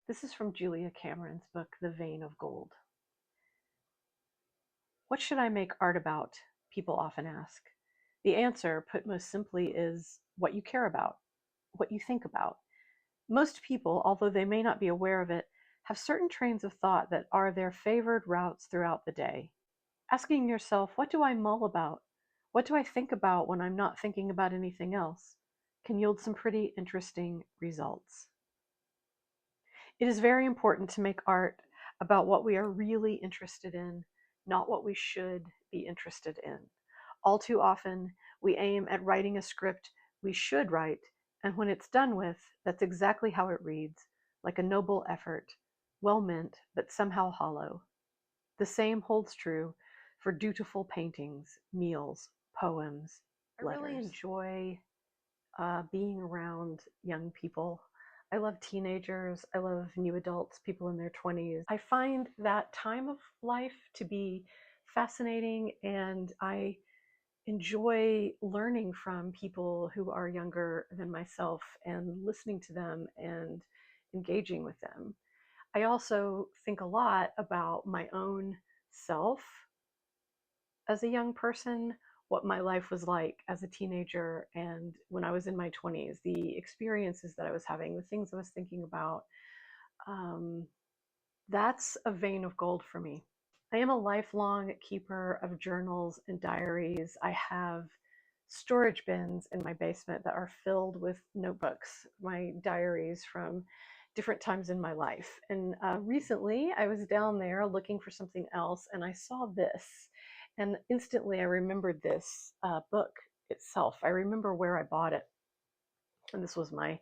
This is from Julia Cameron's book, The Vein of Gold. What should I make art about? People often ask. The answer, put most simply, is what you care about, what you think about. Most people, although they may not be aware of it, have certain trains of thought that are their favored routes throughout the day. Asking yourself, what do I mull about? What do I think about when I'm not thinking about anything else? Can yield some pretty interesting results. It is very important to make art about what we are really interested in, not what we should be interested in. All too often, we aim at writing a script we should write, and when it's done with, that's exactly how it reads, like a noble effort, well meant, but somehow hollow. The same holds true for dutiful paintings, meals, poems, letters. I really enjoy being around young people. I love teenagers. I love new adults, people in their 20s. I find that time of life to be fascinating, and I enjoy learning from people who are younger than myself and listening to them and engaging with them. I also think a lot about my own self as a young person, what my life was like as a teenager and when I was in my 20s, the experiences that I was having, the things I was thinking about. Um, that's a vein of gold for me. I am a lifelong keeper of journals and diaries. I have storage bins in my basement that are filled with notebooks, my diaries from different times in my life. And recently I was down there looking for something else and I saw this. And instantly I remembered this book itself. I remember where I bought it. And this was my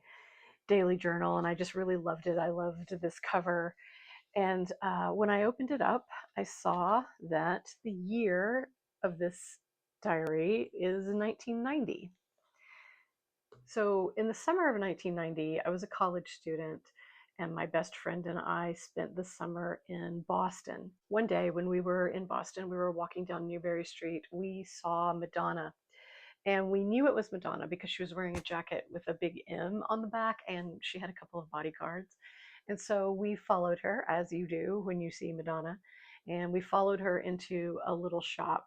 daily journal, and I just really loved it. I loved this cover. And when I opened it up, I saw that the year of this diary is 1990. So in the summer of 1990, I was a college student, and my best friend and I spent the summer in Boston. One day when we were in Boston, we were walking down Newbury Street, we saw Madonna. And we knew it was Madonna because she was wearing a jacket with a big M on the back, and she had a couple of bodyguards. And so we followed her, as you do when you see Madonna, and we followed her into a little shop.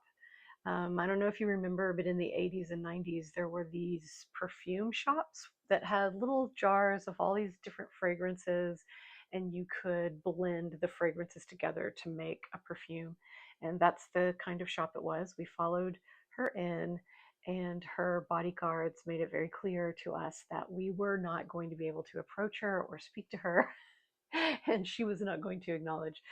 I don't know if you remember, but in the 80s and 90s, there were these perfume shops that had little jars of all these different fragrances, and you could blend the fragrances together to make a perfume. And that's the kind of shop it was. We followed her in, and her bodyguards made it very clear to us that we were not going to be able to approach her or speak to her, and she was not going to acknowledge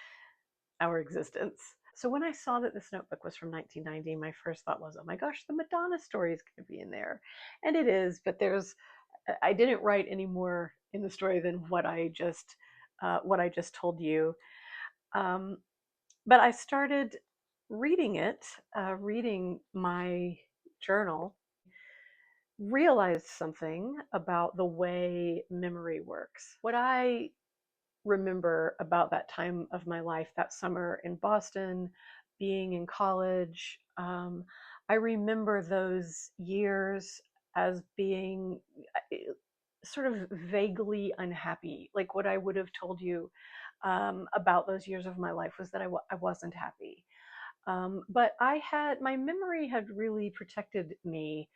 our existence. So when I saw that this notebook was from 1990, my first thought was, oh my gosh, the Madonna story is going to be in there. And it is, but I didn't write any more in the story than what I just told you. Um, but I started reading it, reading my journal, realized something about the way memory works. What I remember about that time of my life, that summer in Boston, being in college, I remember those years as being sort of vaguely unhappy. Like what I would have told you about those years of my life was that I wasn't happy. But my memory had really protected me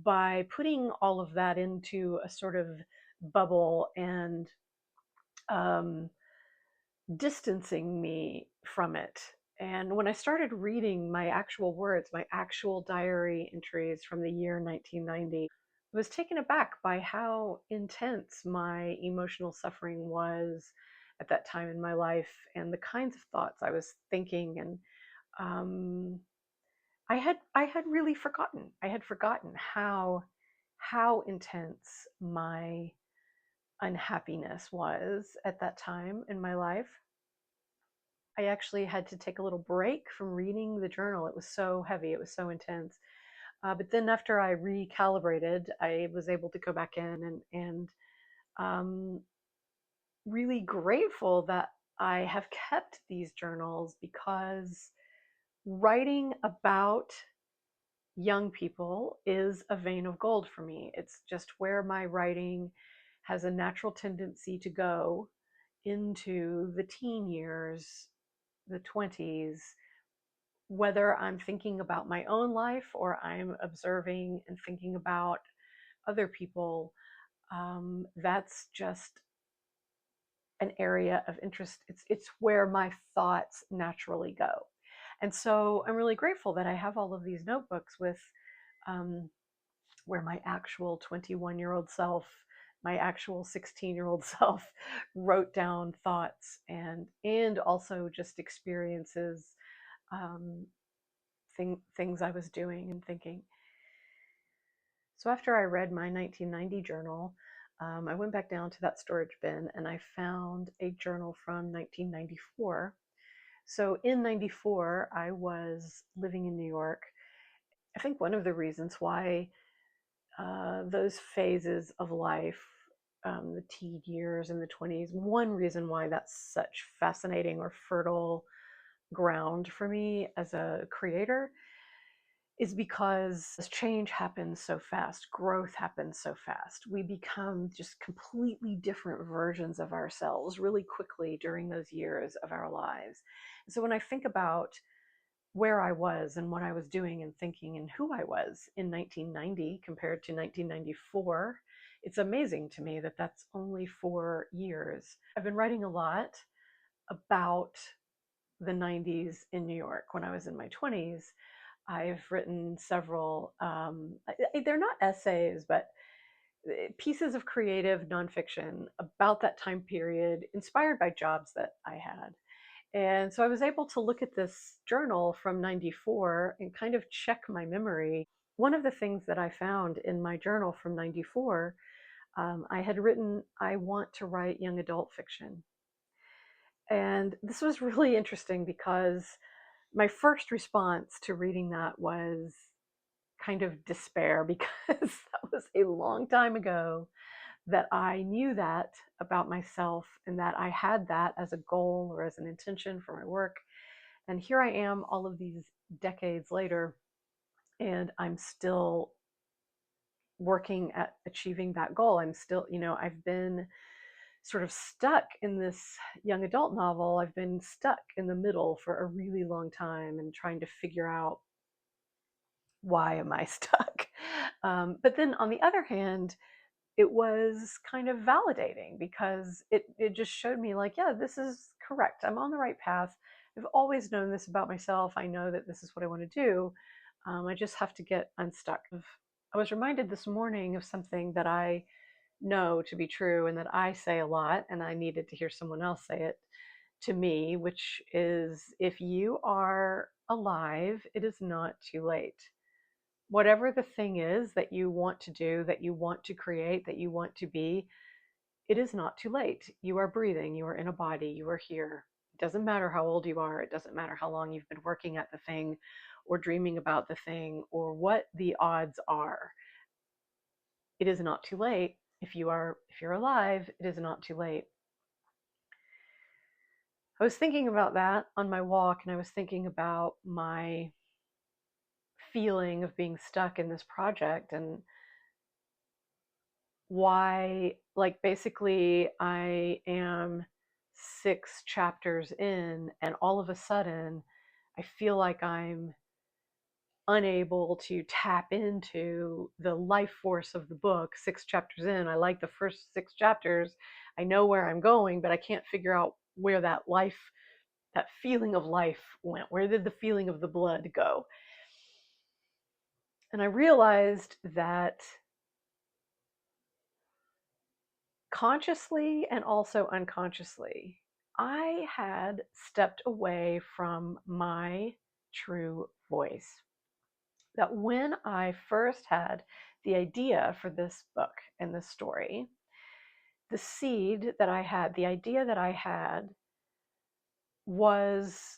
by putting all of that into a sort of bubble and um, distancing me from it. And when I started reading my actual words, my actual diary entries from the year 1990, I was taken aback by how intense my emotional suffering was at that time in my life and the kinds of thoughts I was thinking. And um, I had really forgotten. I had forgotten how intense my unhappiness was at that time in my life. I actually had to take a little break from reading the journal. It was so heavy, it was so intense. But then after I recalibrated, I was able to go back in and um, really grateful that I have kept these journals because writing about young people is a vein of gold for me. It's just where my writing has a natural tendency to go. into the teen years, the 20s, whether I'm thinking about my own life or I'm observing and thinking about other people, that's just an area of interest. It's where my thoughts naturally go. And so I'm really grateful that I have all of these notebooks with um, where my actual 21-year-old self, my actual 16-year-old self wrote down thoughts and also just experiences, um, things I was doing and thinking. So after I read my 1990 journal, I went back down to that storage bin and I found a journal from 1994. So in 94, I was living in New York. I think one of the reasons why those phases of life, the teen years and the 20s, one reason why that's such fascinating or fertile ground for me as a creator is because change happens so fast, growth happens so fast. We become just completely different versions of ourselves really quickly during those years of our lives. And so when I think about where I was and what I was doing and thinking and who I was in 1990 compared to 1994, it's amazing to me that that's only 4 years. I've been writing a lot about the 90s in New York when I was in my 20s. I've written several, they're not essays, but pieces of creative nonfiction about that time period, inspired by jobs that I had. And so I was able to look at this journal from 94 and kind of check my memory. One of the things that I found in my journal from 94, I had written, I want to write young adult fiction. And this was really interesting because my first response to reading that was kind of despair because that was a long time ago that I knew that about myself and that I had that as a goal or as an intention for my work. And here I am all of these decades later, and I'm still working at achieving that goal. I'm still, I've been sort of stuck in this young adult novel. I've been stuck in the middle for a really long time and trying to figure out why am I stuck. But then on the other hand, it was kind of validating because it just showed me like, yeah, this is correct. I'm on the right path. I've always known this about myself. I know that this is what I want to do. I just have to get unstuck. I was reminded this morning of something that I know to be true and that I say a lot, and I needed to hear someone else say it to me, which is if you are alive, it is not too late. Whatever the thing is that you want to do, that you want to create, that you want to be, it is not too late. You are breathing, you are in a body, you are here. It doesn't matter how old you are, it doesn't matter how long you've been working at the thing or dreaming about the thing or what the odds are. It is not too late. If you're alive, it is not too late. I was thinking about that on my walk, and I was thinking about my feeling of being stuck in this project and why, like, basically I am 6 chapters in and all of a sudden I feel like I'm unable to tap into the life force of the book. 6 chapters in, I like the first 6 chapters, I know where I'm going, but I can't figure out where that life, that feeling of life went. Where did the feeling of the blood go? And I realized that consciously and also unconsciously, I had stepped away from my true voice. That when I first had the idea for this book and this story, the seed that I had, the idea that I had was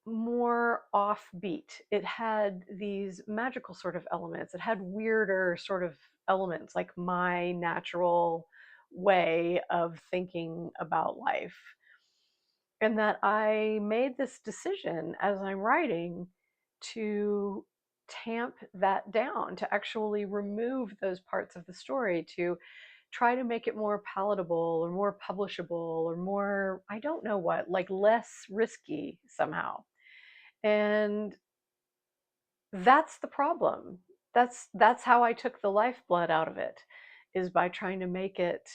more offbeat. It had these magical sort of elements. It had weirder sort of elements, like my natural way of thinking about life. And that I made this decision as I'm writing to tamp that down, to actually remove those parts of the story, to try to make it more palatable or more publishable or more, I don't know what, like less risky somehow. And that's the problem. That's how I took the lifeblood out of it, is by trying to make it,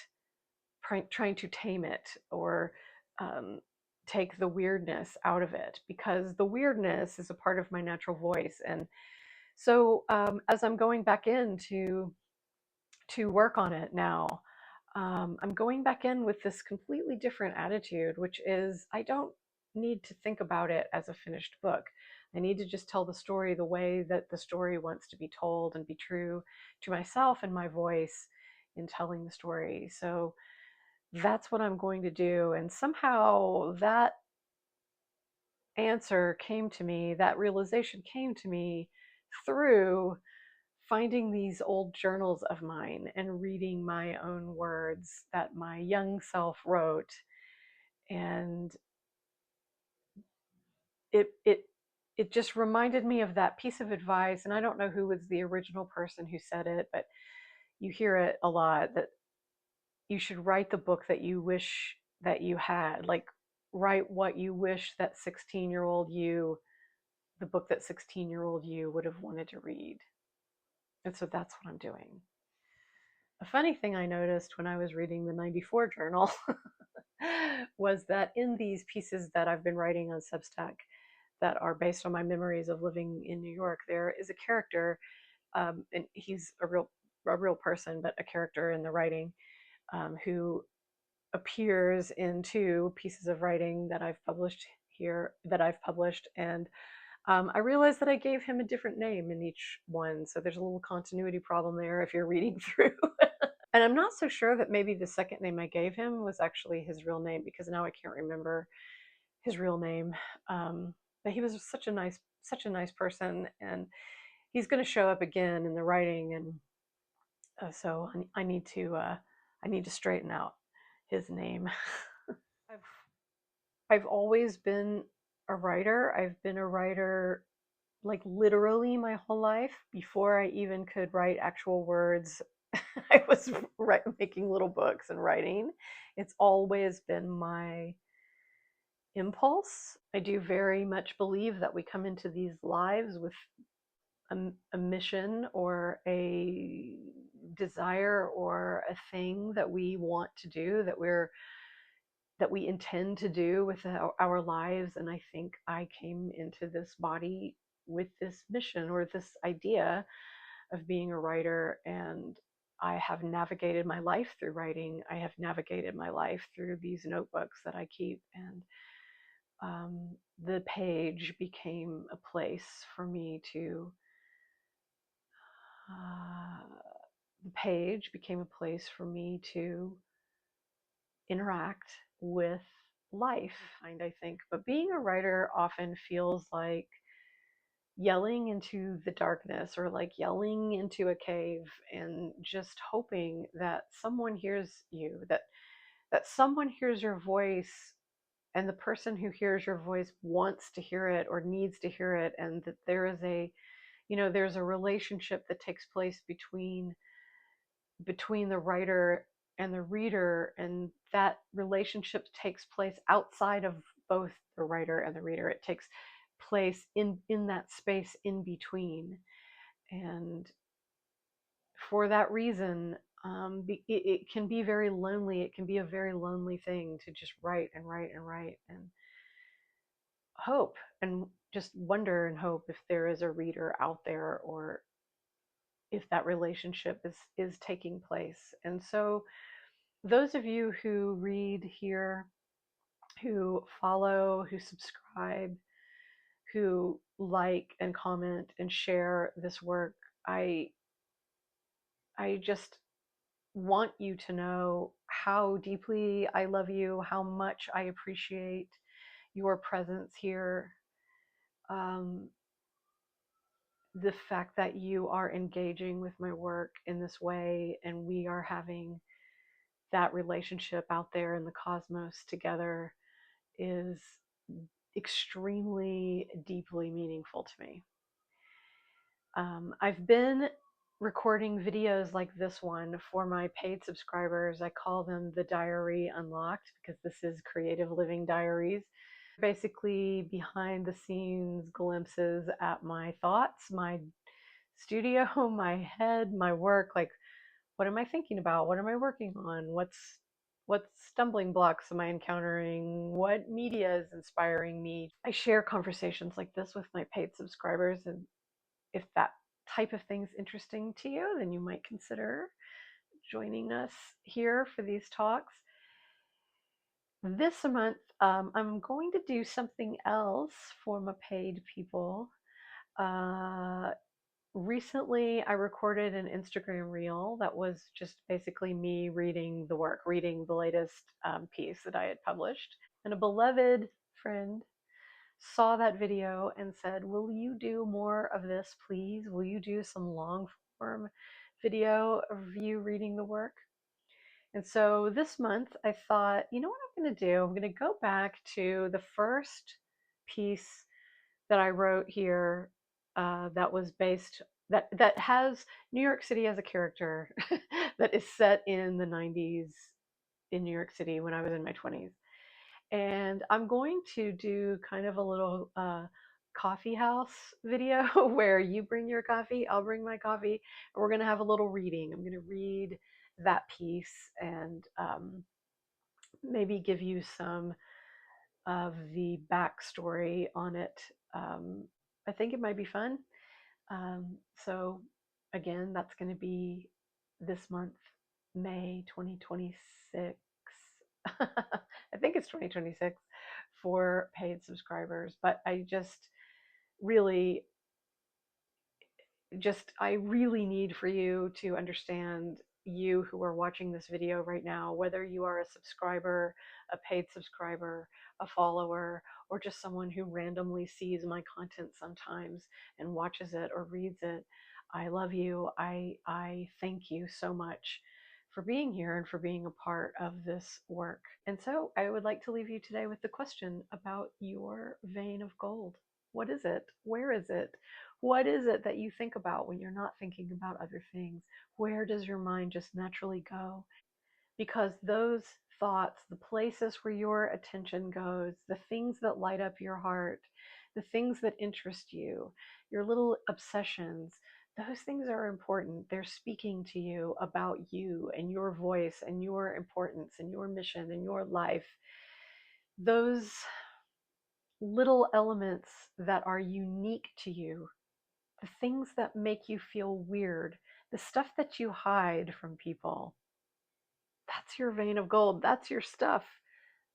trying to tame it, or um, take the weirdness out of it, because the weirdness is a part of my natural voice. And so as I'm going back in to work on it now, I'm going back in with this completely different attitude, which is I don't need to think about it as a finished book. I need to just tell the story the way that the story wants to be told, and be true to myself and my voice in telling the story. So that's what I'm going to do. And somehow that answer came to me, that realization came to me through finding these old journals of mine and reading my own words that my young self wrote. And it it just reminded me of that piece of advice. And I don't know who was the original person who said it, but you hear it a lot, that you should write the book that you wish that you had. Like, write what you wish that 16-year-old you, the book that 16-year-old you would have wanted to read. And so that's what I'm doing. A funny thing I noticed when I was reading the 94 journal was that in these pieces that I've been writing on Substack that are based on my memories of living in New York, there is a character, and he's a real person, but a character in the writing, who appears in two pieces of writing that I've published here, and I realized that I gave him a different name in each one, so there's a little continuity problem there if you're reading through. And I'm not so sure that maybe the second name I gave him was actually his real name, because now I can't remember his real name. Um, but he was such a nice person, and he's going to show up again in the writing, and so I need to straighten out his name. I've I've always been a writer. I've been a writer like literally my whole life. Before I even could write actual words, I was making little books and writing. It's always been my impulse. I do very much believe that we come into these lives with a mission or a desire or a thing that we want to do, that we intend to do with our lives. And I think I came into this body with this mission or this idea of being a writer. And I have navigated my life through writing. I have navigated my life through these notebooks that I keep. And the page became a place for me to, uh, the page became a place for me to interact with life, and I think. But being a writer often feels like yelling into the darkness, or like yelling into a cave, and just hoping that someone hears you, that someone hears your voice, and the person who hears your voice wants to hear it or needs to hear it, and that there is there's a relationship that takes place between the writer and the reader, and that relationship takes place outside of both the writer and the reader. It takes place in that space in between. And for that reason, it can be very lonely. It can be a very lonely thing to just write and write and write, and hope, and just wonder and hope if there is a reader out there, or if that relationship is taking place. And so those of you who read here, who follow, who subscribe, who like and comment and share this work, I just want you to know how deeply I love you, how much I appreciate your presence here, um, the fact that you are engaging with my work in this way, and we are having that relationship out there in the cosmos together, is extremely deeply meaningful to me. I've been recording videos like this one for my paid subscribers. I call them the Diary Unlocked because this is Creative Living Diaries. Basically, behind the scenes glimpses at my thoughts, my studio, my head, my work. Like, what am I thinking about? What am I working on? What stumbling blocks am I encountering? What media is inspiring me? I share conversations like this with my paid subscribers, and if that type of thing's interesting to you, then you might consider joining us here for these talks. This month, I'm going to do something else for my paid people. Uh, Recently, I recorded an Instagram reel that was just basically me reading the work, reading the latest piece that I had published. And a beloved friend saw that video and said, "Will you do more of this, please? Will you do some long form video of you reading the work?" And so this month, I thought, you know what I'm going to do? I'm going to go back to the first piece that I wrote here that was based that has New York City as a character that is set in the 90s in New York City when I was in my 20s. And I'm going to do kind of a little coffee house video where you bring your coffee, I'll bring my coffee, and we're going to have a little reading. I'm going to read that piece and maybe give you some of the backstory on it. I think it might be fun. So, again, that's going to be this month, May 2026. I think it's 2026 for paid subscribers, but really, I really need for you to understand, you who are watching this video right now, whether you are a subscriber, a paid subscriber, a follower, or just someone who randomly sees my content sometimes and watches it or reads it. I love you. I thank you so much for being here and for being a part of this work. And so I would like to leave you today with the question about your vein of gold. What is it? Where is it? What is it that you think about when you're not thinking about other things? Where does your mind just naturally go? Because those thoughts, the places where your attention goes, the things that light up your heart, the things that interest you, your little obsessions, those things are important. They're speaking to you about you and your voice and your importance and your mission and your life. Those little elements that are unique to you, the things that make you feel weird, the stuff that you hide from people, that's your vein of gold. That's your stuff.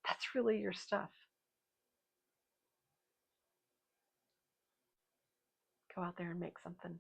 That's really your stuff. Go out there and make something.